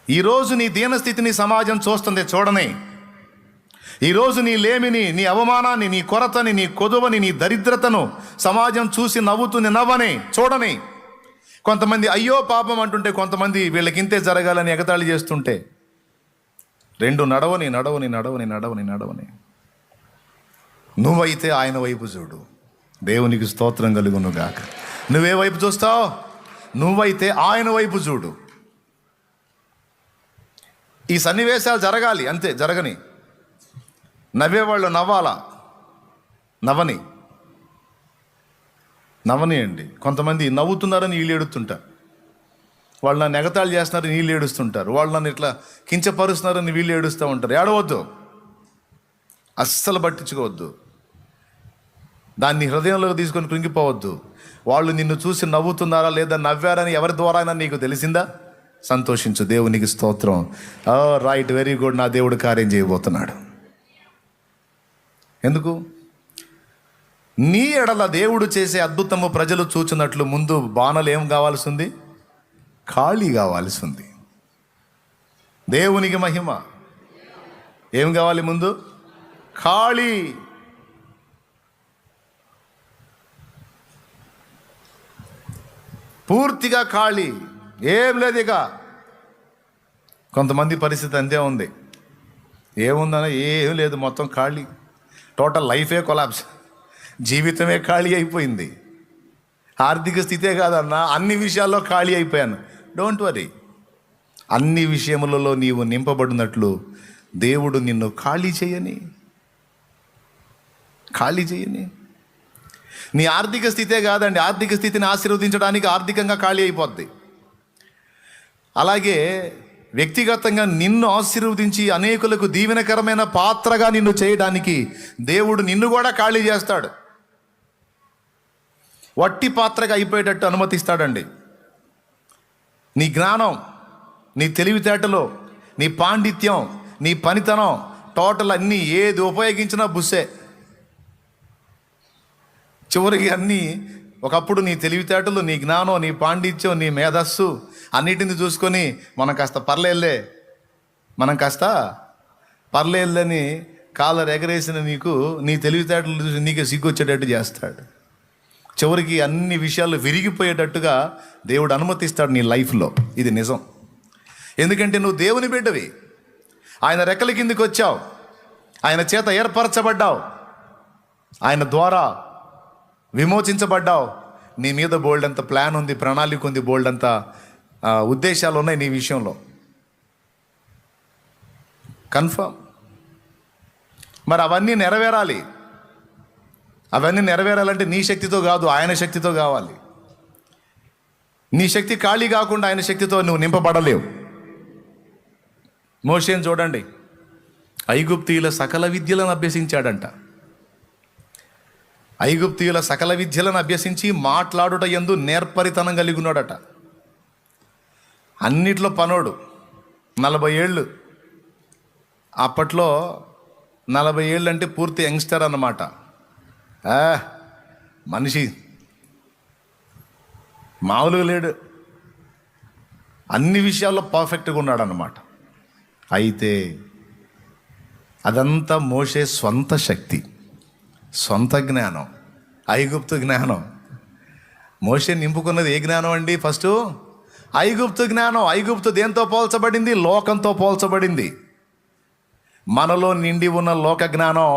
ఈరోజు నీ దీనస్థితిని సమాజం చూస్తుంది, చూడని. ఈరోజు నీ లేమిని, నీ అవమానాన్ని, నీ కొరతని, నీ కొదువని, నీ దరిద్రతను సమాజం చూసి నవ్వుతుంది, నవ్వని, చూడని. కొంతమంది అయ్యో పాపం అంటుంటే, కొంతమంది వీళ్ళకింతే జరగాలని ఎగతాళి చేస్తుంటే, రెండు నడవని నడవని నడవని నడవని నడవని. నువ్వైతే ఆయన వైపు చూడు. దేవునికి స్తోత్రం కలుగును గాక. నువ్వే వైపు చూస్తావు? నువ్వైతే ఆయన వైపు చూడు. ఈ సన్నివేశాలు జరగాలి, అంతే, జరగని. నవ్వేవాళ్ళు నవ్వాలా? నవ్వనియండి. కొంతమంది నవ్వుతున్నారని వీళ్ళు ఏడుస్తుంటారు, వాళ్ళు నన్ను ఎగతాళి చేస్తున్నారని వీళ్ళు ఏడుస్తుంటారు, వాళ్ళు నన్ను ఇట్లా కించపరుస్తున్నారని వీళ్ళు ఏడుస్తూ ఉంటారు. ఏడవద్దు, అస్సలు పట్టించుకోవద్దు, దాన్ని హృదయంలోకి తీసుకొని కృంగిపోవద్దు. వాళ్ళు నిన్ను చూసి నవ్వుతున్నారా లేదా నవ్వారని ఎవరి ద్వారా అయినా నీకు తెలిసిందా? సంతోషించు. దేవునికి స్తోత్రం. రైట్, వెరీ గుడ్, నా దేవుడు కార్యం చేయబోతున్నాడు. ఎందుకు? నీ ఎడల దేవుడు చేసే అద్భుతము ప్రజలు చూచినట్లు ముందు బాణలు ఏం కావాల్సి ఉంది? ఖాళీ కావాల్సి ఉంది. దేవునికి మహిమ. ఏం కావాలి ముందు? ఖాళీ. పూర్తిగా ఖాళీ, ఏం లేదు ఇక. కొంతమంది పరిస్థితి అంతే ఉంది. ఏముందన్నా ఏం లేదు, మొత్తం ఖాళీ. టోటల్ లైఫే కొలాప్స్, జీవితమే ఖాళీ అయిపోయింది. ఆర్థిక స్థితే కాదన్నా, అన్ని విషయాల్లో ఖాళీ అయిపోయాను. డోంట్ వరీ, అన్ని విషయములలో నీవు నింపబడినట్లు దేవుడు నిన్ను ఖాళీ చేయని. నీ ఆర్థిక స్థితే కాదండి, ఆర్థిక స్థితిని ఆశీర్వదించడానికి ఆర్థికంగా ఖాళీ అయిపోద్ది. అలాగే వ్యక్తిగతంగా నిన్ను ఆశీర్వదించి అనేకులకు దీవెనకరమైన పాత్రగా నిన్ను చేయడానికి దేవుడు నిన్ను కూడా ఖాళీ చేస్తాడు. వట్టి పాత్రగా అయిపోయేటట్టు అనుమతిస్తాడండి. నీ జ్ఞానం, నీ తెలివితేటలో, నీ పాండిత్యం, నీ పనితనం, టోటల్ అన్నీ ఏది ఉపయోగించినా బుస్సే. చివరికి అన్నీ, ఒకప్పుడు నీ తెలివితేటలు, నీ జ్ఞానం, నీ పాండిత్యం, నీ మేధస్సు అన్నిటిని చూసుకొని మనం కాస్త పర్లేదని కాలర్ ఎగరేసిన నీకు, నీ తెలివితేటలు చూసి నీకే సిగ్గొచ్చేటట్టు చేస్తాడు. చివరికి అన్ని విషయాలు విరిగిపోయేటట్టుగా దేవుడు అనుమతిస్తాడు నీ లైఫ్లో. ఇది నిజం. ఎందుకంటే నువ్వు దేవుని బిడ్డవి, ఆయన రెక్కల కిందికి వచ్చావు, ఆయన చేత ఏర్పరచబడ్డావు, ఆయన ద్వారా విమోచించబడ్డావు. నీ మీద బోల్డ్ అంత ప్లాన్ ఉంది, ప్రణాళిక ఉంది, బోల్డ్ అంత ఉద్దేశాలు ఉన్నాయి నీ విషయంలో. కన్ఫర్మ్. మరి అవన్నీ నెరవేరాలంటే నీ శక్తితో కాదు, ఆయన శక్తితో కావాలి. నీ శక్తి ఖాళీ కాకుండా ఆయన శక్తితో నువ్వు నింపబడలేవు. మోషేని చూడండి, ఐగుప్తీయుల సకల విద్యలను అభ్యసించాడంట. ఐగుప్తీయుల సకల విద్యలను అభ్యసించి మాట్లాడుట యందు నేర్పరితనం కలిగి ఉన్నాడట. అన్నిట్లో పనోడు. 40 ఏళ్ళు. అప్పట్లో 40 ఏళ్ళు అంటే పూర్తి యంగ్స్టర్ అన్నమాట. మనిషి మామూలుగా లేడు, అన్ని విషయాల్లో పర్ఫెక్ట్గా ఉన్నాడు అన్నమాట. అయితే అదంతా మోషే స్వంత శక్తి, సొంత జ్ఞానం, ఐగుప్తు జ్ఞానం. మోషే నింపుకున్నది ఏ జ్ఞానం అండి? ఫస్ట్ ఐగుప్తు జ్ఞానం. ఐగుప్తు దేంతో పోల్చబడింది? లోకంతో పోల్చబడింది. మనలో నిండి ఉన్న లోక జ్ఞానం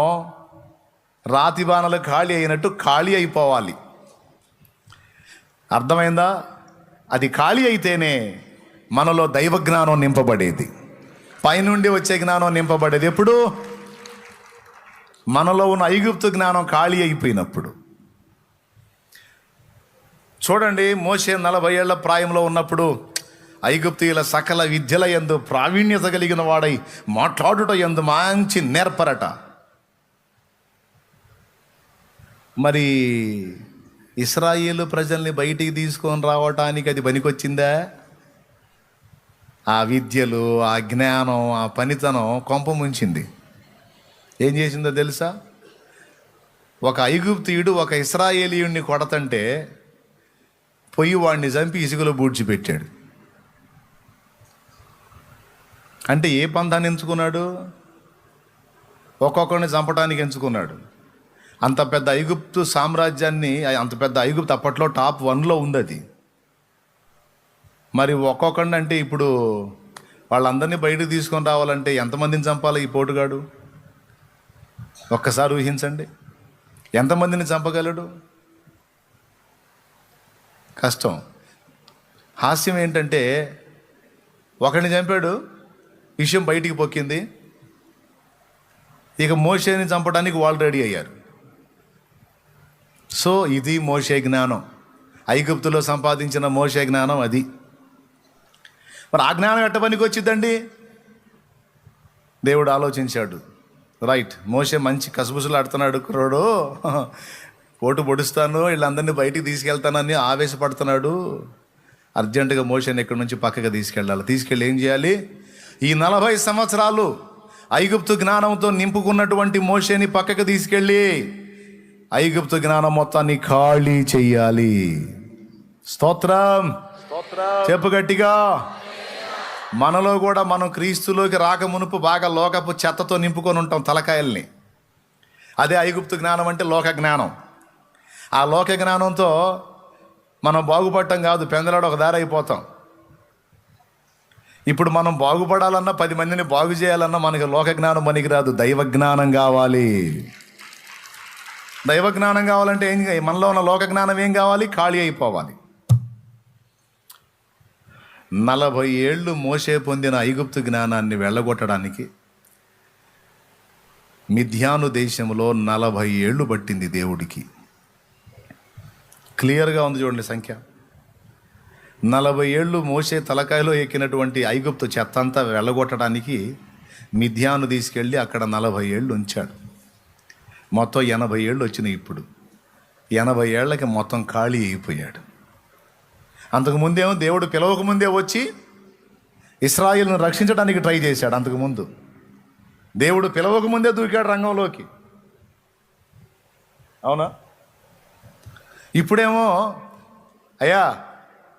రాతి బాణలు ఖాళీ అయినట్టు ఖాళీ అయిపోవాలి. అర్థమైందా? అది ఖాళీ అయితేనే మనలో దైవ జ్ఞానం నింపబడేది, పైనుండి వచ్చే జ్ఞానం నింపబడేది. ఎప్పుడు? మనలో ఉన్న ఐగుప్తు జ్ఞానం ఖాళీ అయిపోయినప్పుడు. చూడండి, మోషే 40 ఏళ్ల ప్రాయంలో ఉన్నప్పుడు ఐగుప్తీయుల సకల విద్యల యందు ప్రావీణ్యత కలిగిన వాడై మాట్లాడుట యందు మంచి నేర్పరట. మరి ఇశ్రాయేలు ప్రజల్ని బయటికి తీసుకొని రావటానికి అది పనికొచ్చిందా? ఆ విద్యలు, ఆ జ్ఞానం, ఆ పనితనం కొంప ముంచింది. ఏం చేసిందో తెలుసా? ఒక ఐగుప్తీయుడు ఒక ఇశ్రాయేలీయుడిని కొడతంటే పొయ్యి వాడిని చంపి ఇసుకలో బూడ్చిపెట్టాడు. అంటే ఏ పంథాన్ని ఎంచుకున్నాడు? ఒక్కొక్కరిని చంపడానికి ఎంచుకున్నాడు. అంత పెద్ద ఐగుప్తు సామ్రాజ్యాన్ని, అంత పెద్ద ఐగుప్తు అప్పట్లో టాప్ 1లో ఉంది అది. మరి ఒక్కొక్కడిని అంటే ఇప్పుడు వాళ్ళందరినీ బయటకు తీసుకొని రావాలంటే ఎంతమందిని చంపాలి ఈ పోటుగాడు? ఒక్కసారి ఊహించండి, ఎంతమందిని చంపగలడు? కష్టం. హాస్యం ఏంటంటే ఒకరిని చంపాడు, విషయం బయటికి పొక్కింది, ఇక మోషేని చంపడానికి వాళ్ళు రెడీ అయ్యారు. సో ఇది మోషే జ్ఞానం, ఐగుప్తులో సంపాదించిన మోషే జ్ఞానం అది. మరి ఆ జ్ఞానం ఎట్ట పనికి వచ్చిందండి? దేవుడు ఆలోచించాడు, రైట్, మోషే మంచి కసుబుసులు ఆడుతున్నాడు కుర్రోడు, పోటు పొడుస్తాను, వీళ్ళందరినీ బయటికి తీసుకెళ్తానని ఆవేశపడుతున్నాడు. అర్జెంటుగా మోషేని ఇక్కడి నుంచి పక్కకి తీసుకెళ్ళాలి. తీసుకెళ్ళి ఏం చేయాలి? ఈ 40 సంవత్సరాలు ఐగుప్తు జ్ఞానంతో నింపుకున్నటువంటి మోషేని పక్కకి తీసుకెళ్ళి ఐగుప్తు జ్ఞానం మొత్తాన్ని ఖాళీ చెయ్యాలి. స్తోత్రం, చెప్పు గట్టిగా. మనలో కూడా మనం క్రీస్తులోకి రాక మునుపు బాగా లోకపు చెత్తతో నింపుకొని ఉంటాం తలకాయల్ని. అదే ఐగుప్తు జ్ఞానం అంటే లోక జ్ఞానం. ఆ లోక జ్ఞానంతో మనం బాగుపడటం కాదు, పెందలాడు ఒక దారి అయిపోతాం. ఇప్పుడు మనం బాగుపడాలన్నా, 10 మందిని బాగు చేయాలన్నా మనకి లోక జ్ఞానం పనికిరాదు, దైవ జ్ఞానం కావాలి. దైవ జ్ఞానం కావాలంటే ఏం, మనలో ఉన్న లోక జ్ఞానం ఏం కావాలి? ఖాళీ అయిపోవాలి. 40 ఏళ్ళు మోషే పొందిన ఐగుప్తు జ్ఞానాన్ని వెళ్ళగొట్టడానికి మిద్యాను దేశంలో 40 ఏళ్ళు పట్టింది దేవుడికి. క్లియర్గా ఉంది చూడండి సంఖ్య. 40 ఏళ్ళు మోషే తలకాయలో ఎక్కినటువంటి ఐగుప్తు చెత్త అంతా వెళ్ళగొట్టడానికి మిద్యాను తీసుకెళ్ళి అక్కడ 40 ఏళ్ళు ఉంచాడు. మొత్తం 80 ఏళ్ళు వచ్చినాయి. ఇప్పుడు 80 ఏళ్ళకి మొత్తం ఖాళీ అయిపోయాడు. అంతకుముందేమో దేవుడు పిలవకముందే వచ్చి ఇశ్రాయేలును రక్షించడానికి ట్రై చేశాడు. అంతకుముందు దేవుడు పిలవకముందే దూకాడు రంగంలోకి, అవునా? ఇప్పుడేమో అయ్యా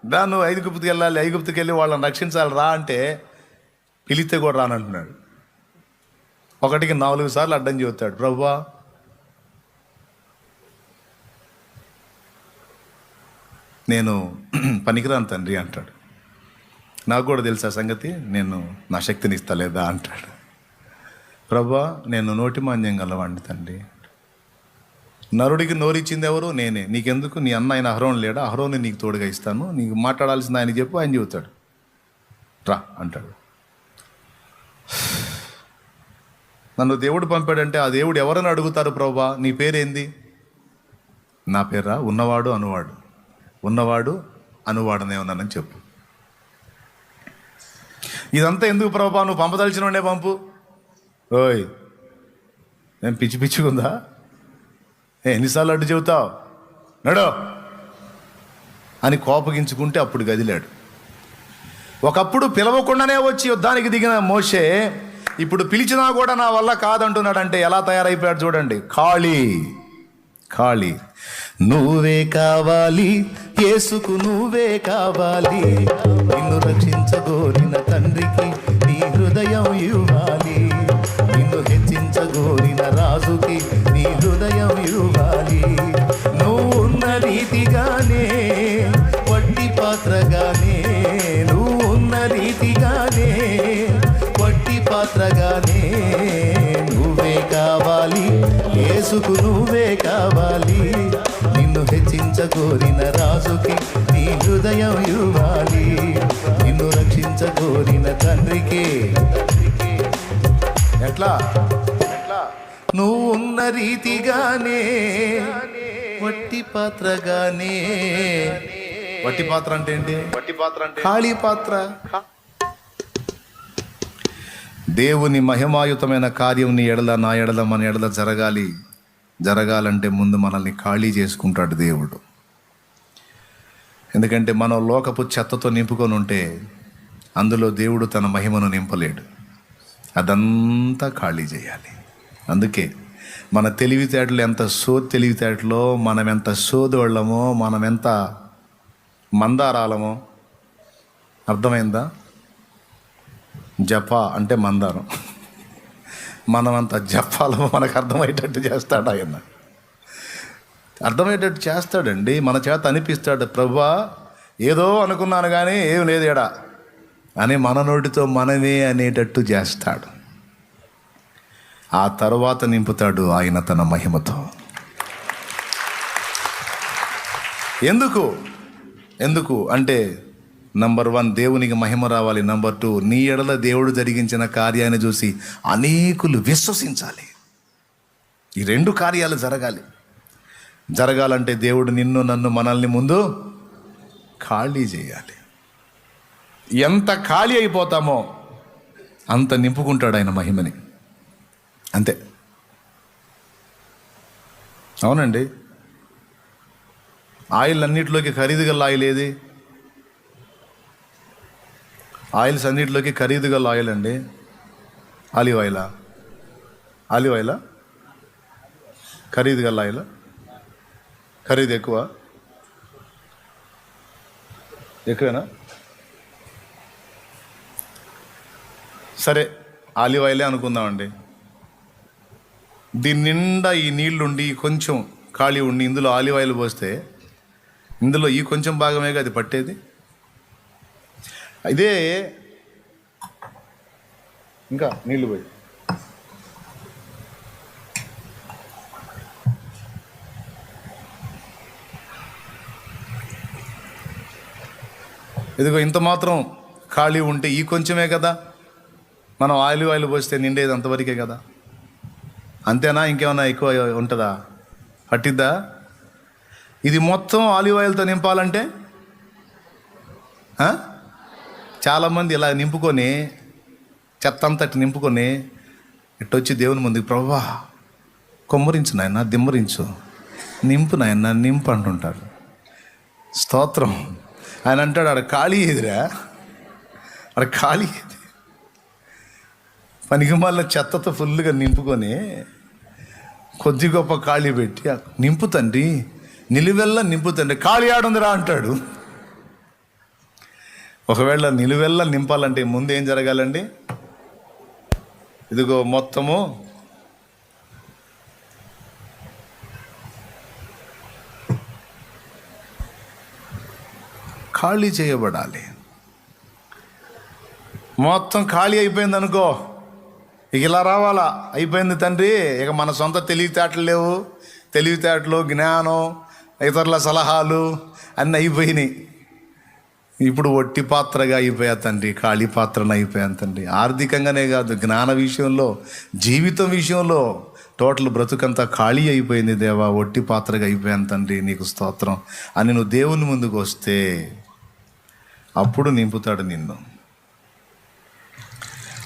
దా నువ్వు ఐగుప్తుకి వెళ్ళాలి, ఐగుప్తుకి వెళ్ళి వాళ్ళని రక్షించాలి రా అంటే పిలిస్తే కూడా రానంటున్నాడు. ఒకటికి 4 సార్లు అడ్డం చెబుతాడు, ప్రభువా నేను పనికిరాను తండ్రి అంటాడు. నాకు కూడా తెలుసా సంగతి, నేను నా శక్తిని ఇస్తలేదా అంటాడు. ప్రభువా నేను నోటి మాంద్యం గలవాడిని తండ్రి. నరుడికి నోరిచ్చింది ఎవరు? నేనే. నీకెందుకు? నీ అన్న ఆయన అహరోను లేడా? అహరోను నీకు తోడుగా ఇస్తాను, నీకు మాట్లాడాల్సింది ఆయన చెప్పు. ఆయన చెబుతాడు, రా అంటాడు. నన్ను దేవుడు పంపాడంటే ఆ దేవుడు ఎవరని అడుగుతారు, ప్రభువా నీ పేరేంది? నా పేరా? ఉన్నవాడు అనువాడు. ఉన్నవాడు అనువాడనే ఉన్నానని చెప్పు. ఇదంతా ఎందుకు ప్రభువా? నువ్వు పంపదలిచిన వాడే పంపు. ఓయ్ నేను పిచ్చి పిచ్చిగుందా? ఎన్నిసార్లు అడ్డు చెబుతావు? నడో అని కోపగించుకుంటే అప్పుడు గదిలాడు. ఒకప్పుడు పిలవకుండానే వచ్చి యుద్ధానికి దిగిన మోషే ఇప్పుడు పిలిచినా కూడా నా వల్ల కాదంటున్నాడంటే ఎలా తయారైపోయాడు చూడండి. ఖాళీ ఖాళీ. నువ్వే కావాలి యేసుకు, నువ్వే కావాలి. నిన్ను రక్షించగోరిన తండ్రికి నీ హృదయం ఇవ్వాలి. నిన్ను హెచ్చించగోరిన రాజుకి నీ హృదయం ఇవ్వాలి. నువ్వు ఉన్న రీతిగానే వట్టి పాత్రగానే, నువ్వు ఉన్న రీతిగానే వట్టి పాత్రగానే నువ్వే కావాలి యేసుకు, నువ్వే కావాలి. నిన్ను హెచ్చించగోరిన రాజుకి నీ హృదయం ఇవ్వాలి. నిన్ను రక్షించగోరిన తండ్రికి. ఎట్లా? నువ్వు ఉన్న రీతిగానే వట్టి పాత్రగానే. వట్టి పాత్ర అంటే ఏంటి? వట్టి పాత్ర అంటే ఖాళీ పాత్ర. దేవుని మహిమాయుతమైన కార్యం నీ ఎడల, నా ఎడల, మన ఎడల జరగాలంటే ముందు మనల్ని ఖాళీ చేసుకుంటాడు దేవుడు. ఎందుకంటే మనం లోకపు చెత్తతో నింపుకొని ఉంటే అందులో దేవుడు తన మహిమను నింపలేడు. అదంతా ఖాళీ చేయాలి. అందుకే మన తెలివితేటలు ఎంత తెలివితేటలో, మనం ఎంత సోదోళ్ళమో, మనం ఎంత మందారాలమో అర్థమైందా? జప అంటే మందారం. మనమంతా జపాలో మనకు అర్థమయ్యేటట్టు చేస్తాడు ఆయన. అర్థమయ్యేటట్టు చేస్తాడండి, మన చేత అనిపిస్తాడు. ప్రభువా ఏదో అనుకున్నాను కానీ ఏం లేదు ఎడా అని మన నోటితో మనమే అనేటట్టు చేస్తాడు. ఆ తర్వాత నింపుతాడు ఆయన తన మహిమతో. ఎందుకు అంటే నంబర్ 1 దేవునికి మహిమ రావాలి. నంబర్ 2 నీ ఎడల దేవుడు జరిగించిన కార్యాన్ని చూసి అనేకులు విశ్వసించాలి. ఈ 2 కార్యాలు జరగాలంటే దేవుడు నిన్ను నన్ను మనల్ని ముందు ఖాళీ చేయాలి. ఎంత ఖాళీ అయిపోతామో అంత నింపుకుంటాడు ఆయన మహిమని. అంతే. అవునండి. ఆయిల్ అన్నిటిలోకి ఖరీదు గల ఆయిల్ ఏది? ఆయిల్స్ అన్నిటిలోకి ఖరీదు గల ఆయిల్ అండి ఆలివ్ ఆయిలా? ఖరీదు గల ఆయిల్. ఖరీదు ఎక్కువేనా? సరే, ఆలివ్ ఆయిలే అనుకుందామండి. దీని నిండా ఈ నీళ్ళుండి కొంచెం ఖాళీ ఉండి ఇందులో ఆలివ్ ఆయిల్ పోస్తే ఇందులో ఈ కొంచెం భాగమేగా అది పట్టేది. ఇదే ఇంకా నీళ్ళు పోయి ఇదిగో ఇంత మాత్రం ఖాళీ ఉంటే ఈ కొంచెమే కదా మనం ఆయిల్ పోస్తే నిండేది అంతవరకే కదా. అంతేనా? ఇంకేమన్నా ఎక్కువ ఉంటుందా? పట్టిద్దా? ఇది మొత్తం ఆలివ్ ఆయిల్తో నింపాలంటే చాలామంది ఇలా నింపుకొని చెత్తంతటి నింపుకొని ఇట్టొచ్చి దేవుని ముందుకు, ప్రభువా కొమ్మరించు నాయన, దిమ్మరించు, నింపు నాయన, నింపు అంటుంటారు. స్తోత్రం. ఆయన అంటాడు, ఆడ ఖాళీ ఎదురా, ఆడ ఖాళీ ఏది? పనికి మళ్ళీ చెత్తతో ఫుల్గా నింపుకొని కొద్ది గొప్ప ఖాళీ పెట్టి నింపు తండ్రి, నిలువెల్లా నింపు తండ్రి, ఖాళీ ఆడుందిరా అంటాడు. ఒకవేళ నిలువెల్లా నింపాలంటే ముందు ఏం జరగాలండి? ఇదిగో మొత్తము ఖాళీ చేయబడాలి. మొత్తం ఖాళీ అయిపోయింది అనుకో, ఇక ఇలా రావాలా, అయిపోయింది తండ్రి, ఇక మన సొంత తెలివితేటలు లేవు, తెలివితేటలు, జ్ఞానం, ఇతరుల సలహాలు అన్నీ అయిపోయినాయి. ఇప్పుడు ఒట్టి పాత్రగా అయిపోయా తండ్రి, ఖాళీ పాత్రను అయిపోయాను తండ్రి. ఆర్థికంగానే కాదు, జ్ఞాన విషయంలో, జీవితం విషయంలో టోటల్ బ్రతుకంతా ఖాళీ అయిపోయింది దేవా, ఒట్టి పాత్రగా అయిపోయాను తండ్రి, నీకు స్తోత్రం అని నువ్వు దేవుని ముందుకు వస్తే అప్పుడు నింపుతాడు నిన్ను.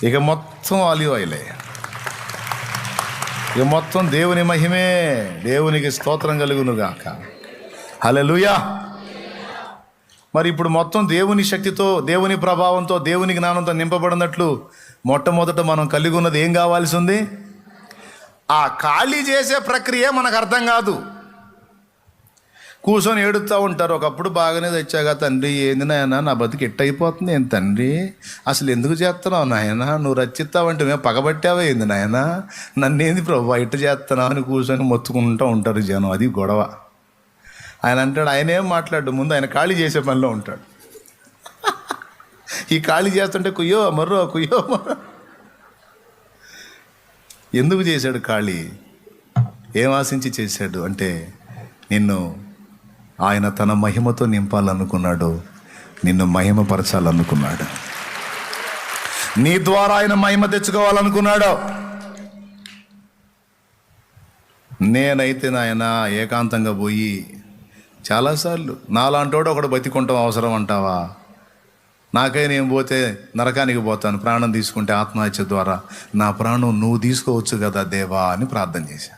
ఇక మొత్తం ఆలివ్ ఆయిలే, ఇక మొత్తం దేవుని మహిమే, దేవునికి స్తోత్రం కలుగునుగాక. హల్లెలూయా. మరి ఇప్పుడు మొత్తం దేవుని శక్తితో, దేవుని ప్రభావంతో, దేవుని జ్ఞానంతో నింపబడినట్లు మొట్టమొదట మనం కలిగి ఉన్నది ఏం కావాల్సి ఉంది? ఆ ఖాళీ చేసే ప్రక్రియ మనకు అర్థం కాదు. కూర్చొని ఏడుస్తూ ఉంటారు. ఒకప్పుడు బాగానే తెచ్చాగా తండ్రి, ఏంది నాయన నా బతికి ఎట్టయిపోతుంది, ఏం తండ్రి అసలు ఎందుకు చేస్తున్నావు నాయన, నువ్వు రచ్చిస్తావంటే మేము పగబట్టావే ఏంది నాయన, నన్నేంది ప్రభు ఇట్ట చేస్తున్నావు అని కూర్చొని మొత్తుకుంటూ ఉంటారు జనం. అది గొడవ. ఆయన అంటాడు, ఆయన ఏం మాట్లాడు, ముందు ఆయన ఖాళీ చేసే పనిలో ఉంటాడు. ఈ ఖాళీ చేస్తుంటే కుయ్యో మర్రో ఎందుకు చేశాడు ఖాళీ? ఏం ఆశించి చేశాడు అంటే నిన్ను ఆయన తన మహిమతో నింపాలనుకున్నాడు, నిన్ను మహిమపరచాలనుకున్నాడు, నీ ద్వారా ఆయన మహిమ తెచ్చుకోవాలనుకున్నాడు. నేనైతే నాయన ఏకాంతంగా పోయి చాలాసార్లు నాలాంటోడు ఒకడు బతికుంటాం అవసరం అంటావా? నాకై నేను పోతే నరకానికి పోతాను, ప్రాణం తీసుకుంటే ఆత్మహత్య ద్వారా నా ప్రాణం నువ్వు తీసుకోవచ్చు కదా దేవా అని ప్రార్థన చేశా.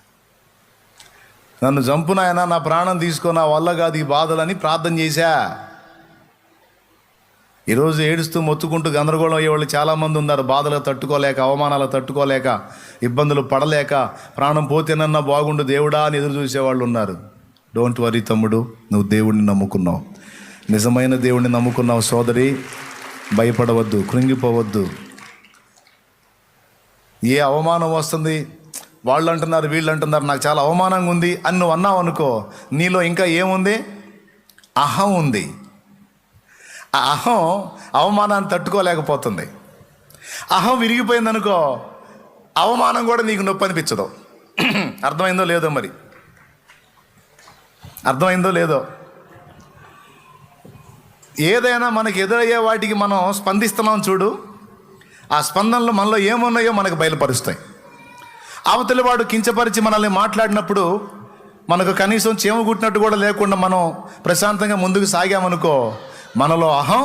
నన్ను చంపునాయనా, నా ప్రాణం తీసుకో, నా వల్ల కాదు ఈ బాధలని ప్రార్థన చేశా. ఈరోజు ఏడుస్తూ మొత్తుకుంటూ గందరగోళం అయ్యేవాళ్ళు చాలామంది ఉన్నారు. బాధలు తట్టుకోలేక, అవమానాలు తట్టుకోలేక, ఇబ్బందులు పడలేక, ప్రాణం పోతేనన్నా బాగుండు దేవుడా అని ఎదురు చూసేవాళ్ళు ఉన్నారు. డోంట్ వరీ తమ్ముడు, నువ్వు దేవుడిని నమ్ముకున్నావు, నిజమైన దేవుడిని నమ్ముకున్నావు సోదరి, భయపడవద్దు, కృంగిపోవద్దు. ఏ అవమానం వస్తుంది, వాళ్ళు అంటున్నారు వీళ్ళు అంటున్నారు, నాకు చాలా అవమానంగా ఉంది అని నువ్వు అన్నావు అనుకో, నీలో ఇంకా ఏముంది? అహం ఉంది. ఆ అహం అవమానాన్ని తట్టుకోలేకపోతుంది. అహం విరిగిపోయిందనుకో, అవమానం కూడా నీకు నొప్పి అనిపించదు. అర్థమైందో లేదో, మరి అర్థమైందో లేదో. ఏదైనా మనకి ఎదురయ్యే వాటికి మనం స్పందిస్తున్నాం చూడు, ఆ స్పందనలు మనలో ఏమున్నాయో మనకు బయలుపరుస్తాయి. అవతలి వాడు కించపరిచి మనల్ని మాట్లాడినప్పుడు మనకు కనీసం చీమ కుట్టినట్టు కూడా లేకుండా మనం ప్రశాంతంగా ముందుకు సాగామనుకో, మనలో అహం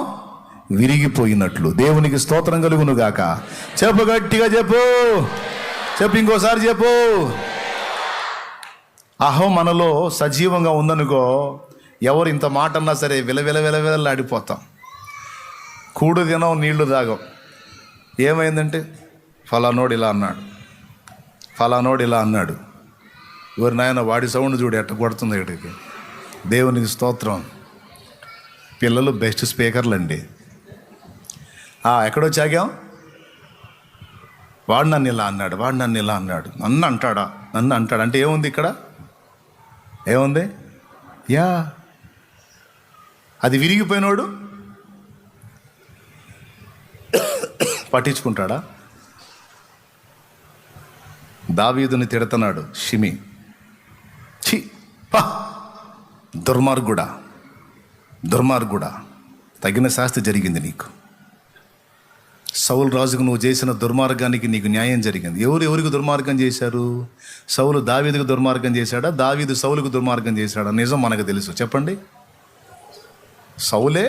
విరిగిపోయినట్లు. దేవునికి స్తోత్రం కలుగును గాక. చెప్పు, గట్టిగా చెప్పు, చెప్పు, ఇంకోసారి చెప్పు. అహం మనలో సజీవంగా ఉందనుకో, ఎవరు ఇంత మాట అన్నా సరే విలవిలవిలవిలాడిపోతాం. కూడు తినం, నీళ్లు తాగం. ఏమైందంటే ఫలానోడు ఇలా అన్నాడు, ఫలానోడు ఇలా అన్నాడు. ఎవరి నాయన వాడి సౌండ్ చూడు ఎట్ట కొడుతుంది ఇక్కడికి. దేవునికి స్తోత్రం. పిల్లలు బెస్ట్ స్పీకర్లు అండి. ఎక్కడో చాగాం, వాడు నన్ను ఇలా అన్నాడు, వాడు నన్ను ఇలా అన్నాడు, నన్ను అంటాడా, నన్ను అంటాడు అంటే ఏముంది ఇక్కడ? ఏముంది? యా, అది విరిగిపోయినోడు పట్టించుకుంటాడా? దావీదుని తిడుతున్నాడు షిమి. ఛీ, దుర్మార్గుడా, దుర్మార్గుడా, తగిన శాస్తి జరిగింది నీకు. సౌలు రాజుకు నువ్వు చేసిన దుర్మార్గానికి నీకు న్యాయం జరిగింది. ఎవరికి దుర్మార్గం చేశారు? సౌలు దావీదుకు దుర్మార్గం చేశాడా, దావీదు సౌలుకు దుర్మార్గం చేశాడా? నిజం మనకు తెలుసు, చెప్పండి. సౌలే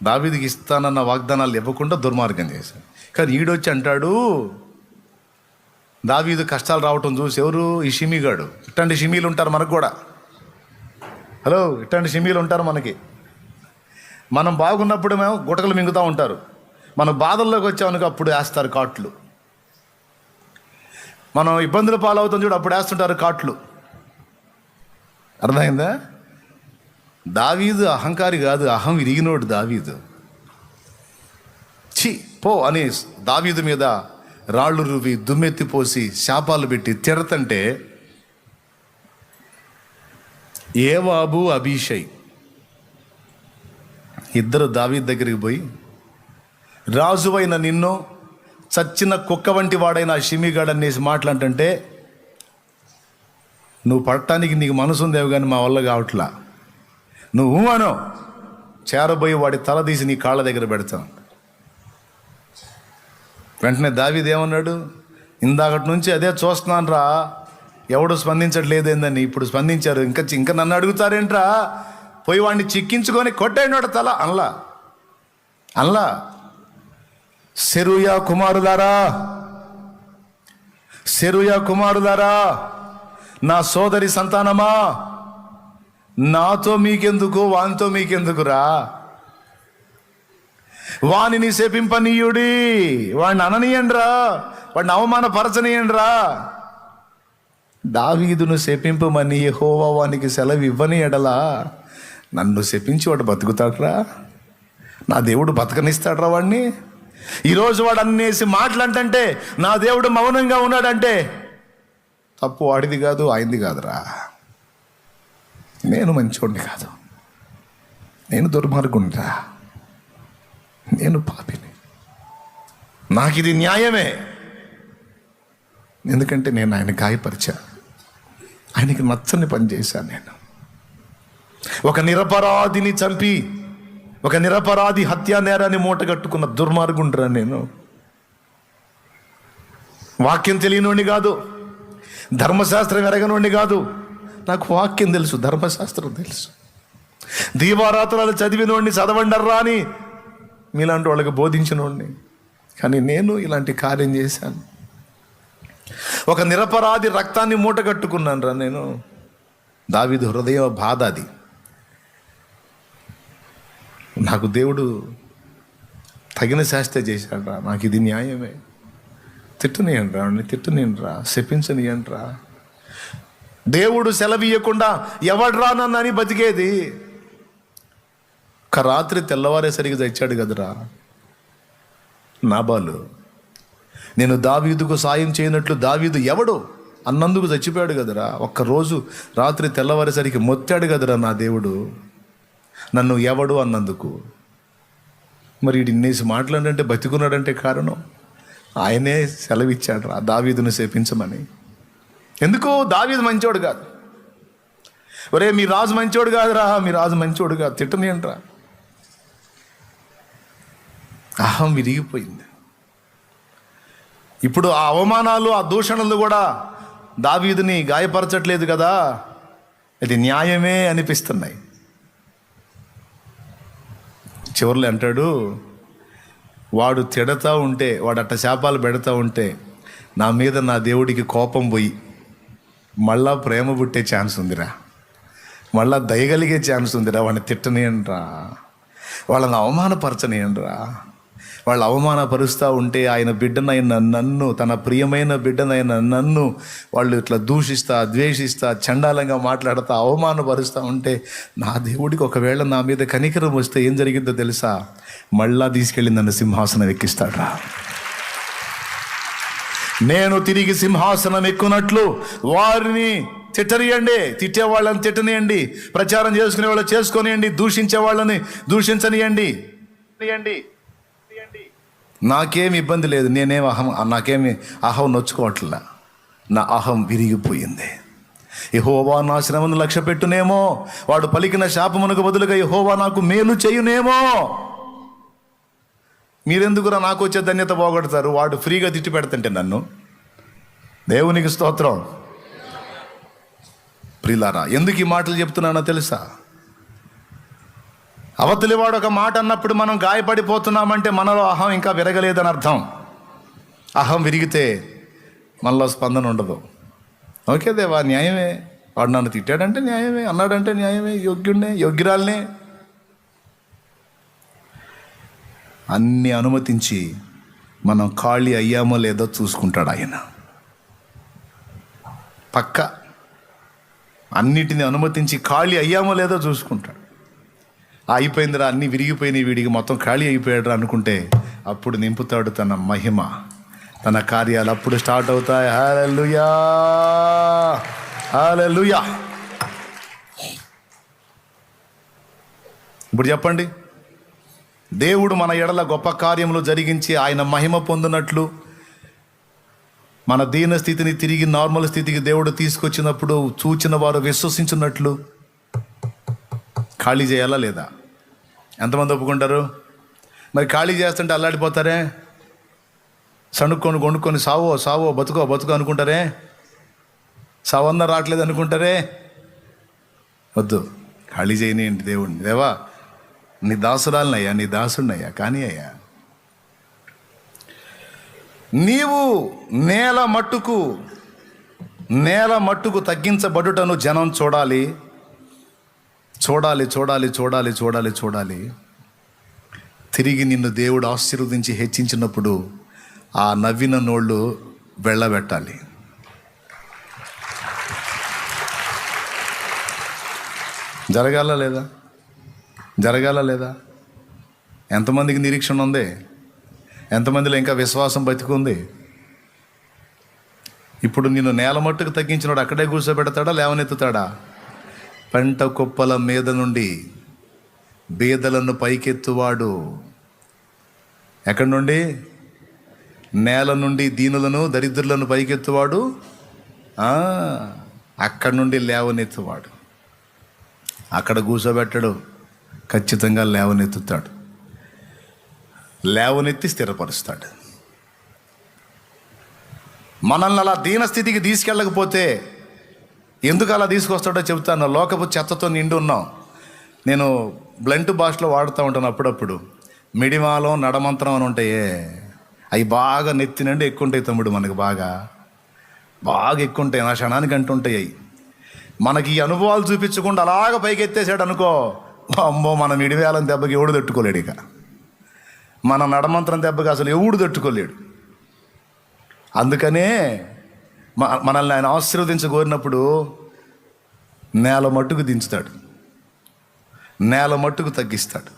దావీదుకి ఇస్తానన్న వాగ్దానాలు ఇవ్వకుండా దుర్మార్గం చేశాడు. కానీ ఈడొచ్చి అంటాడు, దావీదు కష్టాలు రావటం చూసి, ఎవరు? ఈ షిమీగాడు. ఇట్లాంటి షిమీలు ఉంటారు మనకు కూడా. హలో, ఇట్లాంటి షిమీలు ఉంటారు మనకి. మనం బాగున్నప్పుడు మేము గుటకలు మింగుతూ ఉంటారు. మనం బాధల్లోకి వచ్చామనుకో అప్పుడు వేస్తారు కాట్లు. మనం ఇబ్బందులు పాలవుతాం చూడు, అప్పుడు వేస్తుంటారు కాట్లు. అర్థమైందా? దావీదు అహంకారి కాదు, అహం విరిగినోడు దావీదు. ఛీ పో అని దావీదు మీద రాళ్ళు రువి దుమ్మెత్తిపోసి శాపాలు పెట్టి తిడతంటే, యోవాబు అబీషై ఇద్దరు దావీదు దగ్గరికి పోయి, రాజువైన నిన్ను చచ్చిన కుక్క వంటి వాడైన షిమిగాడు అనేసి మాట్లాడంటే, నువ్వు పడటానికి నీకు మనసు ఉందేవి కానీ మా వల్ల కావట్లా, నువ్వు అనో చేరబోయి వాడి తల తీసి నీ కాళ్ళ దగ్గర పెడతాను. వెంటనే దావీదు ఏమన్నాడు? ఇందాకటి నుంచి అదే చూస్తున్నాను రా, ఎవడు స్పందించట్లేదేందని. ఇప్పుడు స్పందించారు, ఇంకా నన్ను అడుగుతారేంట్రా? పోయి వాడిని చిక్కించుకొని కొట్టేయనోడు తల అన్లా. సెరూయా కుమారులారా, నా సోదరి సంతానమా, నాతో మీకెందుకు, వానితో మీకెందుకురా? వానిని శపింపనీయుడి, వాడిని అననీయండ్రా, వాడిని అవమానపరచనీయండ్రా. దావీదును శపింపమని యెహోవా వానికి సెలవు ఇవ్వని ఎడలా నన్ను శపించి వాడు బతుకుతాడ్రా? నా దేవుడు బతకనిస్తాడ్రా వాడిని? ఈరోజు వాడు అన్నేసి మాటలంటే నా దేవుడు మౌనంగా ఉన్నాడంటే తప్పు వాడిది కాదు, ఆయనది కాదురా. నేను మంచోడిని కాదు, నేను దుర్మార్గునిరా, నేను పాపిని, నాకు ఇది న్యాయమే. ఎందుకంటే నేను ఆయన గాయపరిచా, ఆయనకి నచ్చని పని చేశాను. నేను ఒక నిరపరాధిని చంపి, ఒక నిరపరాధి హత్యా నేరాన్ని మూటగట్టుకున్న దుర్మార్గుండ్రా నేను. వాక్యం తెలియనోడిని కాదు, ధర్మశాస్త్రం ఎరగనోడిని కాదు. నాకు వాక్యం తెలుసు, ధర్మశాస్త్రం తెలుసు. దీవారాత్రాలు చదివినోడిని చదవండర్రా అని మీలాంటి వాళ్ళకి బోధించినోడిని. కానీ నేను ఇలాంటి కార్యం చేశాను. ఒక నిరపరాధి రక్తాన్ని మూటగట్టుకున్నాను రా నేను. దావీదు హృదయ బాధ అది. నాకు దేవుడు తగిన శాస్త్ర చేశాడు రా, నాకు ఇది న్యాయమే. తిట్టనియండి రా, తిట్టనియండి రా, శపించనియండి రా. దేవుడు సెలవీయకుండా ఎవడ్రా నన్ను బతికేది? ఒక రాత్రి తెల్లవారేసరికి తెచ్చాడు కదరా నాబాలు. నేను దావీదుకు సాయం చేయనట్లు దావీదు ఎవడు అన్నందుకు చచ్చిపోయాడు కదరా. ఒక్కరోజు రాత్రి తెల్లవారేసరికి మొత్తాడు కదరా నా దేవుడు నన్ను ఎవడు అన్నందుకు. మరి వీడు ఇన్నేసి మాట్లాడంటే బతికున్నాడంటే కారణం ఆయనే సెలవిచ్చాడు రా దావీదును శపించమని. ఎందుకు? దావీదు మంచోడు కాదు. ఒరే మీ రాజు మంచోడు కాదురా, మీ రాజు మంచోడు కాదు, తిట్టని అంటరా. అహం విరిగిపోయింది. ఇప్పుడు ఆ అవమానాలు ఆ దూషణలు కూడా దావీదుని గాయపరచట్లేదు కదా, ఇది న్యాయమే అనిపిస్తున్నాయి. చివర్లో అంటాడు, వాడు తిడతా ఉంటే, వాడు అట్ట శాపాలు పెడతా ఉంటే నా మీద నా దేవుడికి కోపం పోయి మళ్ళా ప్రేమ పుట్టే ఛాన్స్ ఉందిరా, మళ్ళా దయగలిగే ఛాన్స్ ఉందిరా. వాడిని తిట్టనియండ్రా, వాళ్ళని అవమానపరచనియండ్రా. వాళ్ళు అవమానపరుస్తూ ఉంటే ఆయన బిడ్డనైన నన్ను, తన ప్రియమైన బిడ్డనైన నన్ను వాళ్ళు ఇట్లా దూషిస్తా, ద్వేషిస్తా, చండాలంగా మాట్లాడుతూ అవమానపరుస్తూ ఉంటే నా దేవుడికి ఒకవేళ నా మీద కనికరం వస్తే ఏం జరిగిందో తెలుసా? మళ్ళా తీసుకెళ్ళి నన్ను సింహాసనం ఎక్కిస్తాడ్రా. నేను తిరిగి సింహాసనం ఎక్కునట్లు వారిని తిట్టనియండి, తిట్టే వాళ్ళని తిట్టనియండి, ప్రచారం చేసుకునే వాళ్ళని చేసుకొనియండి, దూషించే వాళ్ళని దూషించనియండి. నాకేమి ఇబ్బంది లేదు, నాకేమి అహం నొచ్చుకోవట్లా. నా అహం విరిగిపోయింది. యెహోవా నా శ్రమను లక్ష్య పెట్టునేమో, వాడు పలికిన శాపమునకు బదులుగా యెహోవా నాకు మేలు చేయునేమో. మీరెందుకురా నాకు వచ్చే ధన్యత పోగొడతారు? వాడు ఫ్రీగా తిట్టి పెడతంటే నన్ను. దేవునికి స్తోత్రం. ప్రియులారా, ఎందుకు ఈ మాటలు చెప్తున్నానో తెలుసా? అవతలి వాడు ఒక మాట అన్నప్పుడు మనం గాయపడిపోతున్నామంటే మనలో అహం ఇంకా విరగలేదని అర్థం. అహం విరిగితే మనలో స్పందన ఉండదు. ఓకే దేవా, న్యాయమే, వాడు నన్ను తిట్టాడంటే న్యాయమే, అన్నాడంటే న్యాయమే, యోగ్యుడినే, యోగ్యురాలనే అన్నీ అనుమతించి మనం ఖాళీ అయ్యామో లేదో చూసుకుంటాడు ఆయన. పక్క అన్నిటిని అనుమతించి ఖాళీ అయ్యామో లేదో చూసుకుంటాడు. అయిపోయిందిరా, అన్నీ విరిగిపోయినాయి, వీడికి మొత్తం ఖాళీ అయిపోయాడు అనుకుంటే అప్పుడు నింపుతాడు తన మహిమ, తన కార్యాలు అప్పుడు స్టార్ట్ అవుతాయి. హల్లెలూయా, హల్లెలూయా. ఇప్పుడు చెప్పండి, దేవుడు మన ఎడల గొప్ప కార్యములు జరిగించి ఆయన మహిమ పొందినట్లు, మన దీన స్థితిని తిరిగి నార్మల్ స్థితికి దేవుడు తీసుకొచ్చినప్పుడు చూచిన వారు విశ్వసించినట్లు ఖాళీ చేయాలా లేదా? ఎంతమంది ఒప్పుకుంటారు? మరి ఖాళీ చేస్తుంటే అల్లాడిపోతారే, సణుక్కొని కొనుక్కొని సావో సావో బతుకో బతుకో అనుకుంటారే, సావన్న రావట్లేదు అనుకుంటారే. వద్దు, ఖాళీ చేయనియండి దేవుడిని. దేవా నీ దాసురాలనయ్యా, నీ దాసుడినయ్యా, కానీ అయ్యా నీవు నేల మట్టుకు తగ్గించబడుటను జనం చూడాలి, చూడాలి, చూడాలి, చూడాలి, చూడాలి, చూడాలి. తిరిగి నిన్ను దేవుడు ఆశీర్వదించి హెచ్చించినప్పుడు ఆ నవ్విన నోళ్ళు వెళ్ళబెట్టాలి. జరగాల లేదా? జరగాల లేదా? ఎంతమందికి నిరీక్షణ ఉంది? ఎంతమందిలో ఇంకా విశ్వాసం బతికుంది? ఇప్పుడు నిన్ను నేల మట్టుకు తగ్గించినాడు అక్కడే కూర్చోబెడతాడా, లేవనెత్తుతాడా? పెంట కుప్పల మీద నుండి బీదలను పైకెత్తువాడు. ఎక్కడి నుండి? నేల నుండి దీనులను దరిద్రులను పైకెత్తువాడు, అక్కడి నుండి లేవనెత్తువాడు. అక్కడ కూర్చోబెట్టడు, ఖచ్చితంగా లేవనెత్తుతాడు, లేవనెత్తి స్థిరపరుస్తాడు. మనల్ని అలా దీనస్థితికి తీసుకెళ్ళకపోతే ఎందుకు అలా తీసుకొస్తాడో చెబుతాను. లోకపు చెత్తతో నిండి ఉన్నాం. నేను బ్లంట్ భాషలో వాడుతూ ఉంటాను అప్పుడప్పుడు. మిడిమాలం, నడమంత్రం అని ఉంటాయే, అవి బాగా నెత్తినండి ఎక్కువ ఉంటాయి తమ్ముడు, మనకు బాగా ఎక్కువ ఉంటాయి, నా క్షణానికి అంటుంటాయి. అవి మనకి ఈ అనుభవాలు చూపించకుండా అలాగ పైకి ఎత్తేసాడు అనుకో, అమ్మో మన మిడివేలం దెబ్బకి ఎవడు తట్టుకోలేడు. ఇక మన నడమంత్రం దెబ్బకి అసలు ఎవడు తట్టుకోలేడు. అందుకనే మనల్ని ఆయన ఆశీర్వదించగోరినప్పుడు నేల మట్టుకు దించుతాడు, నేల మట్టుకు తగ్గిస్తాడు.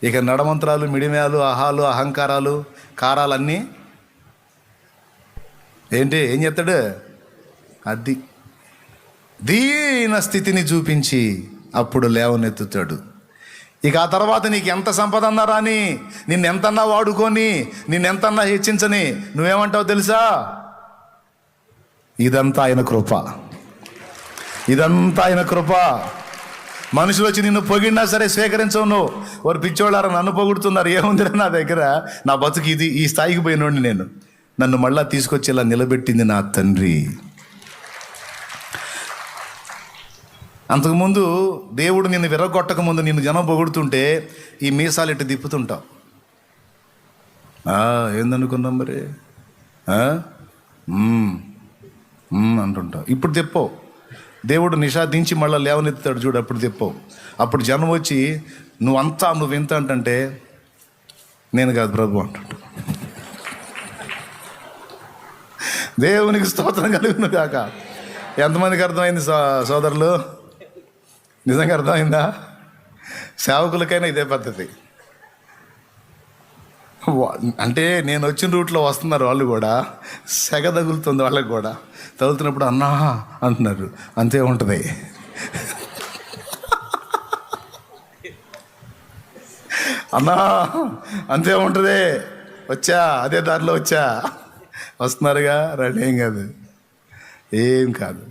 ఇక నడమంత్రాలు, మిడిమేలు, అహాలు, అహంకారాలు, కారాలన్నీ ఏంటి ఏం చేస్తాడు? అది దీన స్థితిని చూపించి అప్పుడు లేవనెత్తుతాడు. ఇక ఆ తర్వాత నీకు ఎంత సంపద అన్నా రాని, నిన్నెంతన్నా వాడుకొని, నిన్నెంతన్నా హెచ్చించని, నువ్వేమంటావు తెలుసా? ఇదంతా ఆయన కృప, ఇదంతా ఆయన కృప. మనుషులు వచ్చి నిన్ను పొగిడినా సరే స్వీకరించవు. నువ్వు వారు పిచ్చోళ్ళారా నన్ను పొగుడుతున్నారు, ఏముందిరా నా దగ్గర, నా బతుకు ఇది, ఈ స్థాయికి పోయినోడిని నేను, నన్ను మళ్ళా తీసుకొచ్చేలా నిలబెట్టింది నా తండ్రి. అంతకుముందు దేవుడు నిన్ను విరగొట్టక ముందు నిన్ను జనం పొగుడుతుంటే ఈ మీసాలు ఇట్టు తిప్పుతుంటావు. ఏందనుకున్నాం మరి అంటుంటావు. ఇప్పుడు తెప్పవు. దేవుడు నిషాదించి మళ్ళీ లేవనెత్తాడు చూడు, అప్పుడు తెప్పవు. అప్పుడు జనం వచ్చి నువ్వు ఎంత అంటే నేను కాదు ప్రభు అంటుంటా. దేవునికి స్తోత్రం కలుగును గాక. ఎంతమందికి అర్థమైంది సోదరులు? నిజంగా అర్థమైందా? సేవకులకైనా ఇదే పద్ధతి. అంటే నేను వచ్చిన రూట్లో వస్తున్నారు వాళ్ళు కూడా, సెగ తగులుతుంది వాళ్ళకి కూడా. తగులుతున్నప్పుడు అన్నా అంటున్నారు, అంతే ఉంటుంది. అన్నా అంతే ఉంటుంది. వచ్చా అదే దారిలో వచ్చా, వస్తున్నారుగా రండి, ఏం కాదు, ఏం కాదు,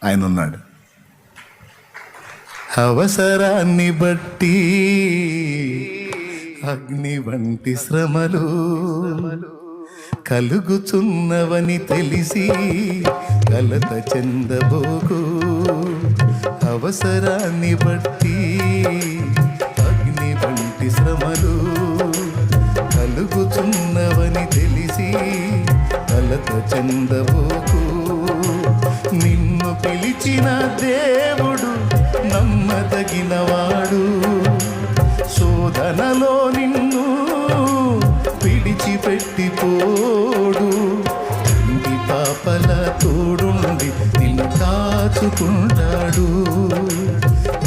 ఆయన ఉన్నాడు. అవసరాన్ని బట్టి అగ్ని వంటి శ్రమలు కలుగుచున్నవని తెలిసి కలత చెందబోకు. అవసరాన్ని బట్టి అగ్ని వంటి శ్రమలు కలుగుచున్నవని తెలిసి కలత చెందబోకు. నిన్ను పిలిచిన దేవుడు నమ్మదగినవాడు, శోధనలో నిన్ను విడిచిపెట్టిపోడు. ఇంటి పాపల తోడుండి నిన్ను కాచుకుంటాడు,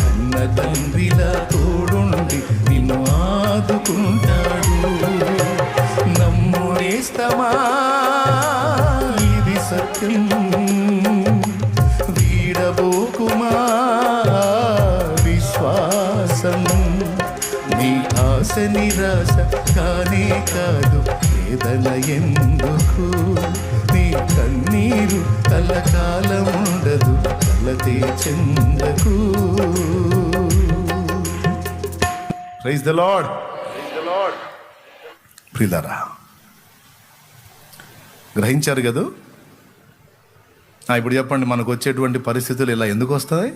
అన్న తండ్రిలా తోడుండి నిన్ను ఆదుకుంటాడు. నమ్ము నేస్తమా, ఇది సత్యం, వీడబోకుమా విశ్వాసం. నీ ఆశ నిరాశ కానే కాదు, వేదన ఎందుకు, నీ కన్నీరు కలకాలం ఉండదు, కలతే చెందకు. Praise the lord. ప్రియులారా, గ్రహించారు కదా? ఇప్పుడు చెప్పండి, మనకు వచ్చేటువంటి పరిస్థితులు ఇలా ఎందుకు వస్తాయి?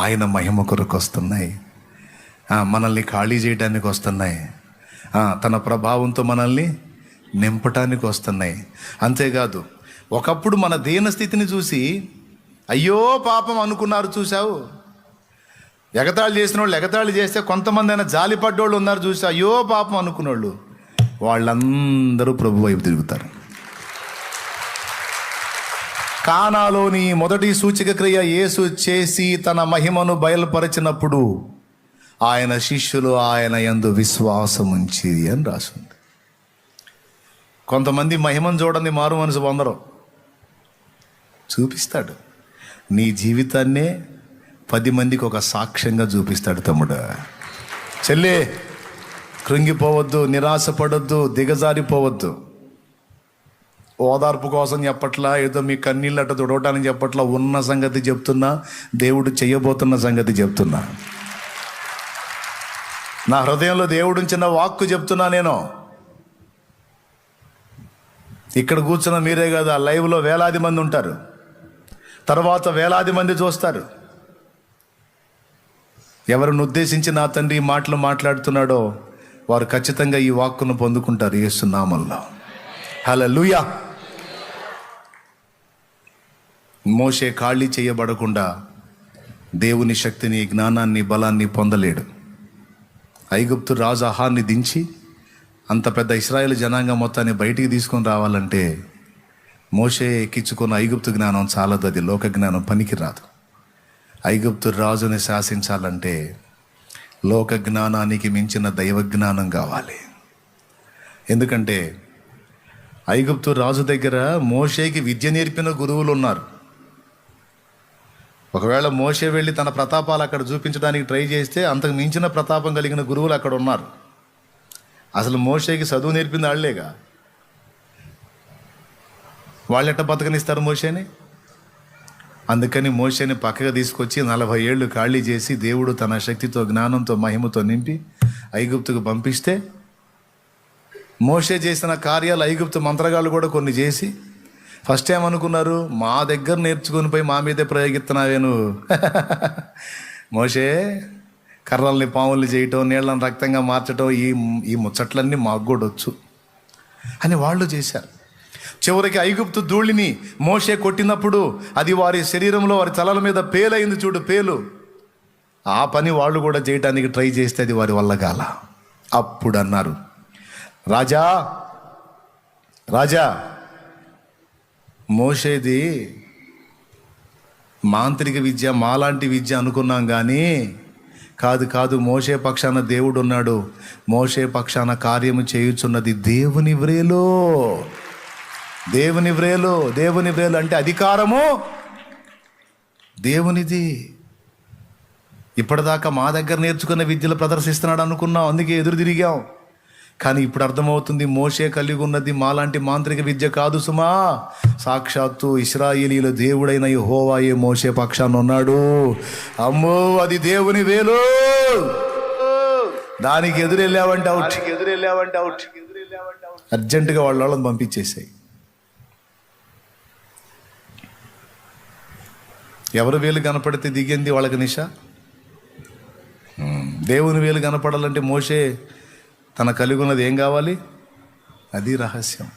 ఆయన మహిమ కొరకు వస్తున్నాయి, మనల్ని ఖాళీ చేయడానికి వస్తున్నాయి, తన ప్రభావంతో మనల్ని నింపటానికి వస్తున్నాయి. అంతేకాదు, ఒకప్పుడు మన దీన స్థితిని చూసి అయ్యో పాపం అనుకున్నారు. చూసావు, ఎగతాళి చేసిన వాళ్ళు ఎగతాళి చేస్తే కొంతమంది అయినా జాలిపడ్డోళ్ళు ఉన్నారు. చూసి అయ్యో పాపం అనుకున్నోళ్ళు, వాళ్ళందరూ ప్రభు వైపు తిరుగుతారు. కానాలోని మొదటి సూచక క్రియ యేసు చేసి తన మహిమను బయలుపరిచినప్పుడు ఆయన శిష్యులు ఆయన యందు విశ్వాసం ఉంచి అని రాసింది. కొంతమంది మహిమను చూడండి మారు మనసు పొందరు. చూపిస్తాడు, నీ జీవితాన్నే 10 మందికి ఒక సాక్ష్యంగా చూపిస్తాడు. తమ్ముడు, చెల్లి, కృంగిపోవద్దు, నిరాశపడొద్దు, దిగజారిపోవద్దు. ఓదార్పు కోసం చెప్పట్లా, ఏదో మీ కన్నీళ్ళట తుడవటానికి చెప్పట్లా, ఉన్న సంగతి చెప్తున్నా, దేవుడు చెయ్యబోతున్న సంగతి చెప్తున్నా. నా హృదయంలో దేవుడు చిన్న వాక్కు చెప్తున్నా. నేను ఇక్కడ కూర్చున్న మీరే కదా, లైవ్లో వేలాది మంది ఉంటారు, తర్వాత వేలాది మంది చూస్తారు. ఎవరిని ఉద్దేశించి నా తండ్రి ఈ మాటలు మాట్లాడుతున్నాడో వారు ఖచ్చితంగా ఈ వాక్కును పొందుకుంటారు యేసు నామములో. హల్లెలూయా. మోషే ఖాళీ చేయబడకుండా దేవుని శక్తిని, జ్ఞానాన్ని, బలాన్ని పొందలేడు. ఐగుప్తు రాజు ఆహాన్ని దించి అంత పెద్ద ఇశ్రాయేలు జనాంగం మొత్తాన్ని బయటికి తీసుకొని రావాలంటే మోషే ఎక్కించుకున్న ఐగుప్తు జ్ఞానం చాలదు, అది లోక జ్ఞానం పనికి రాదు. ఐగుప్తు రాజుని శాసించాలంటే లోక జ్ఞానానికి మించిన దైవ జ్ఞానం కావాలి. ఎందుకంటే ఐగుప్తు రాజు దగ్గర మోషేకి విద్య నేర్పిన గురువులు ఉన్నారు. ఒకవేళ మోషే వెళ్ళి తన ప్రతాపాలు అక్కడ చూపించడానికి ట్రై చేస్తే అంతకు మించిన ప్రతాపం కలిగిన గురువులు అక్కడ ఉన్నారు. అసలు మోషేకి చదువు నేర్పింది వాళ్ళేగా. వాళ్ళెట్ట బతకనిస్తారు మోషేని? అందుకని మోషేని పక్కగా తీసుకొచ్చి 40 ఏళ్ళు ఖాళీ చేసి దేవుడు తన శక్తితో, జ్ఞానంతో, మహిమతో నింపి ఐగుప్తుకు పంపిస్తే మోషే చేసిన కార్యాలు ఐగుప్తు మంత్రగాళ్ళు కూడా కొన్ని చేసి ఫస్ట్ టైం అనుకున్నారు, మా దగ్గర నేర్చుకొని పోయి మా మీదే ప్రయోగిస్తున్నావే నువ్వు. మోషే కర్రల్ని పాముల్ని చేయటం, నీళ్ళని రక్తంగా మార్చటం, ఈ ముచ్చట్లన్నీ మాకు కూడా వచ్చు అని వాళ్ళు చేశారు. చివరికి ఐగుప్తు ధూళిని మోషే కొట్టినప్పుడు అది వారి శరీరంలో, వారి తలల మీద పేలైంది చూడు, పేలు. ఆ పని వాళ్ళు కూడా చేయడానికి ట్రై చేస్తే అది వారి వల్ల కాల. అప్పుడు అన్నారు, రాజా రాజా మోషేది మాంత్రిక విద్య, మాలాంటి విద్య అనుకున్నాం కానీ కాదు, మోషే పక్షాన దేవుడు ఉన్నాడు. మోషే పక్షాన కార్యము చేయుచున్నది దేవుని వ్రేలో. దేవుని వ్రేలు అంటే అధికారము దేవునిది. ఇప్పటిదాకా మా దగ్గర నేర్చుకున్న విద్యలు ప్రదర్శిస్తున్నాడు అనుకున్నాం, అందుకే ఎదురు తిరిగాం. కానీ ఇప్పుడు అర్థమవుతుంది, మోషే కలిగి ఉన్నది మాలాంటి మాంత్రిక విద్య కాదు సుమా. సాక్షాత్తు ఇశ్రాయేలీల దేవుడైన యెహోవాయే మోషే పక్షాన ఉన్నాడు. అమ్మో, అది దేవుని వేలు. దానికి ఎదురెళ్ళావంటే అవుట్. అర్జెంటుగా వాళ్ళని పంపించేసాయి. ఎవరి వేలు కనపడితే దిగింది వాళ్ళకి నిష. దేవుని వేలు కనపడాలంటే మోషే తన కలిగి ఉన్నది ఏం కావాలి? అది రహస్యం.